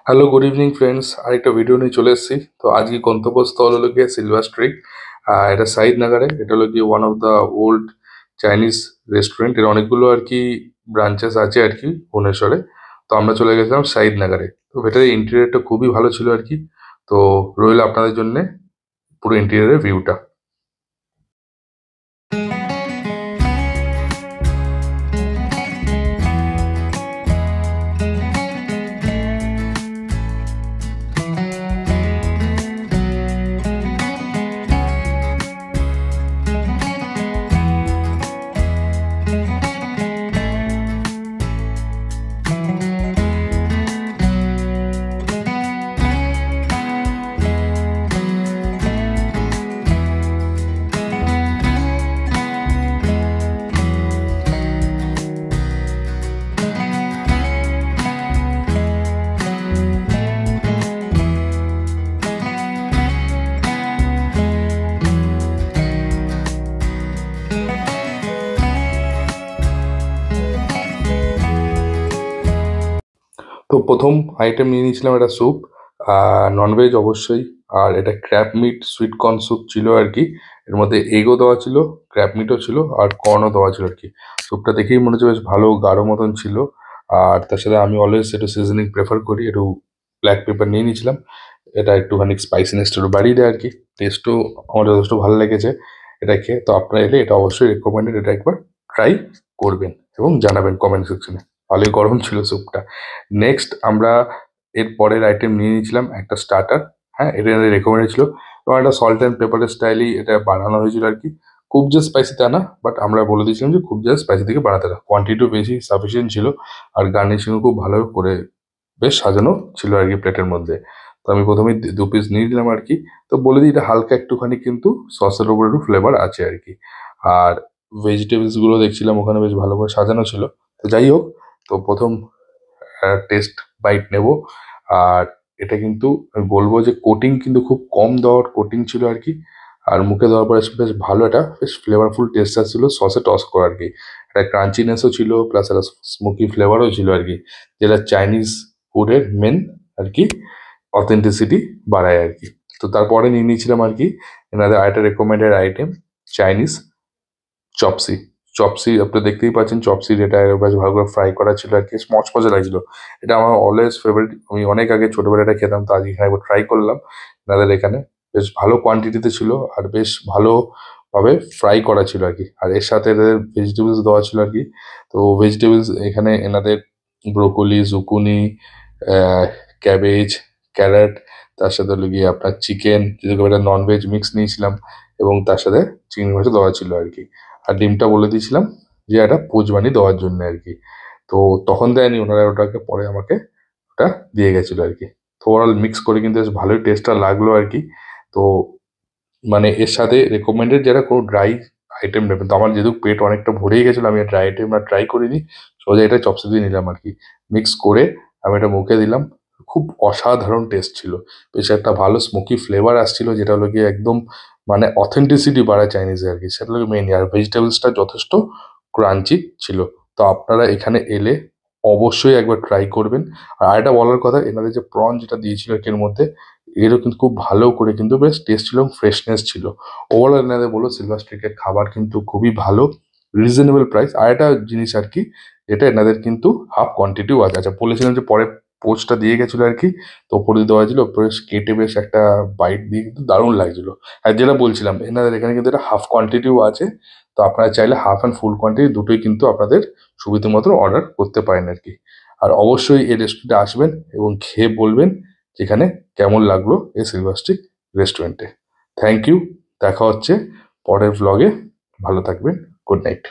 Hello, good evening friends. আরেকটা video নিয়ে চলে এসেছি। তো আজকে গন্তব্যস্থল হলো গিয়ে সিলভার স্ট্রিক। এটা সাইদ নাগারে। এটা হলো গিয়ে one of the old Chinese restaurant. এর অনেকগুলো আর কি ব্রাঞ্চেস আছে আর কি ভুবনেশ্বরে। তো আমরা চলে গেছিলাম সাইদ নাগারে। তো ভেতরে ইন্টেরিয়রটা খুবই ভালো ছিল আর কি। তো রইল আপনাদের জন্য পুরো ইন্টেরিয়রের ভিউটা। তো প্রথম আইটেম নিয়ে নিয়েছিলাম একটা স্যুপ, ননভেজ অবশ্যই। আর এটা crab meat sweet corn soup ছিল আর কি। এর মধ্যে এগও দেওয়া ছিল, ক্র্যাব মিটও ছিল, আর কর্নও দেওয়া ছিল আর কি। স্যুপটা দেখেই মনে হচ্ছে বেশ ভালো গাঢ় মতন ছিল। আর তার সাথে আমি অলওয়েজ একটু সিজনিং প্রেফার করি, একটু ব্ল্যাক পেপার নিয়ে নিয়েছিলাম। এটা একটুখানি স্পাইসিনেসটা একটু বাড়িয়ে দেয় আর কি। টেস্টও আমার যথেষ্ট ভালো লেগেছে এটা খেয়ে। তো আপনারা এলে এটা অবশ্যই রেকমেন্ডেড, এটা একবার ট্রাই করবেন এবং জানাবেন কমেন্ট সেকশনে। ভালোই গরম ছিল স্যুপটা। নেক্সট আমরা এর পরের আইটেম নিয়ে নিয়েছিলাম একটা স্টার্টার। হ্যাঁ, এটা রেকমেন্ডেড ছিল এবং একটা সল্ট অ্যান্ড পেপারের স্টাইলই এটা বানানো হয়েছিল আর কি। খুব যে স্পাইসি তা না, বাট আমরা বলে দিয়েছিলাম যে খুব যে স্পাইসি থেকে বানাতে না। কোয়ান্টিটিও বেশি সাফিসিয়েন্ট ছিল, আর গার্নিশিংও খুব ভালো করে বেশ সাজানো ছিল আর কি প্লেটের মধ্যে। তো আমি প্রথমেই দু পিস নিয়ে নিলাম আর কি। তো বলে দিই এটা হালকা একটুখানি কিন্তু সসের উপর একটু ফ্লেভার আছে আর কি। আর ভেজিটেবলস গুলো দেখছিলাম ওখানে বেশ ভালো করে সাজানো ছিল। তো যাই হোক, তো প্রথম টেস্ট বাইট নেব। আর এটা কিন্তু আমি বলবো যে কোটিং কিন্তু খুব কম দেওয়ার কোটিং ছিল আর কি। আর মুখে দেওয়ার পরে বেশ ভালো একটা বেশ ফ্লেভারফুল টেস্ট আসছিল সসে টস করা আর কি। একটা ক্রাঞ্চিনেসও ছিল, প্লাস একটা স্মোকি ফ্লেভারও ছিল আর কি, যেটা চাইনিজ ফুডের মেন আর কি অথেন্টিসিটি বাড়ায় আর কি। তো তারপরে নিয়ে নিয়েছিলাম আর কি এনাদের আরেকটা recommended item, Chinese chop suey. Chop suey আপনি দেখতেই পাচ্ছেন, চপসি যেটা বেশ ভালো করে ফ্রাই করা ছিল আর কি, মচমচে লাগছিল। এটা আমার অলওয়েজ ফেভারিট। আমি অনেক আগে ছোটবেলায় এটা খেতাম, তো আজকে এখানে একবার ট্রাই করলাম। আপনাদের এখানে বেশ ভালো কোয়ান্টিটিতে ছিল আর বেশ ভালোভাবে ফ্রাই করা ছিল আর কি। আর এর সাথে এদের ভেজিটেবলস দেওয়া ছিল আর কি। তো ভেজিটেবলস এখানে এনাদের ব্রোকলি, জুকুনি, ক্যাবেজ, ক্যারট, তার সাথে হলো গিয়ে আপনার চিকেন, যেরকম একটা ননভেজ মিক্স নিয়েছিলাম, এবং তার সাথে চিংড়ি মাছও দেওয়া ছিল আর কি। আর ডিমটা বলে দিয়েছিলাম যে একটা পোচবানি দেওয়ার জন্য আর কি। তো তখন দেয়নি ওনারা, ওটাকে পরে আমাকে ওটা দিয়ে গেছিলো আর কি। তো ওভারঅল মিক্স করে কিন্তু বেশ ভালোই টেস্টটা লাগলো আর কি। তো মানে এর সাথে রেকমেন্ডেড যারা কোনো ড্রাই আইটেম নেবেন, তো আমার যেহেতু পেট অনেকটা ভরেই গেছিলো, আমি ড্রাই আইটেম আর ট্রাই করিনি, সোজা এটা চপসে দিয়ে নিলাম আর কি। মিক্স করে আমি এটা মুখে দিলাম। খুব অসাধারণ টেস্ট ছিল। বেশ একটা ভালো স্মোকি ফ্লেভার আসছিল, যেটা হলো গিয়ে একদম মানে অথেন্টিসিটি বাড়ায় চাইনিজে আর কি। সেটা হলো মেইন। আর ভেজিটেবলসটা যথেষ্ট ক্রাঞ্চি ছিল। তো আপনারা এখানে এলে অবশ্যই একবার ট্রাই করবেন। আর এটা বলার কথা, এনাদের যে প্রন যেটা দিয়েছিল আর কি এর মধ্যে, এরও কিন্তু খুব ভালো করে কিন্তু বেশ টেস্ট ছিল এবং ফ্রেশনেস ছিল। ওভারঅল এনাদের বলো সিলভার স্ট্রিকের খাবার কিন্তু খুবই ভালো, রিজনেবল প্রাইস। আর একটা জিনিস আর কি, এটা এনাদের কিন্তু হাফ কোয়ান্টিটিও আছে। আচ্ছা, বলেছিলাম যে পরে পোস্টটা দিয়ে গেছিলো আর কি। তো ওপরে দেওয়া হয়েছিল, ওপরে কেটে বেশ একটা বাইট দিয়ে কিন্তু দারুণ লাগছিল। আর যেটা বলছিলাম, এনাদের এখানে কিন্তু এটা হাফ কোয়ান্টিটিও আছে। তো আপনারা চাইলে হাফ অ্যান্ড ফুল কোয়ান্টিটি দুটোই কিন্তু আপনাদের সুবিধা মতো অর্ডার করতে পারেন আর কি। আর অবশ্যই এই রেস্টুরেন্টে আসবেন এবং খেয়ে বলবেন যেখানে কেমন লাগলো এই সিলভার স্টিক রেস্টুরেন্টে। Thank you. দেখা হচ্ছে পরের ভ্লগে। ভালো থাকবেন। Good night.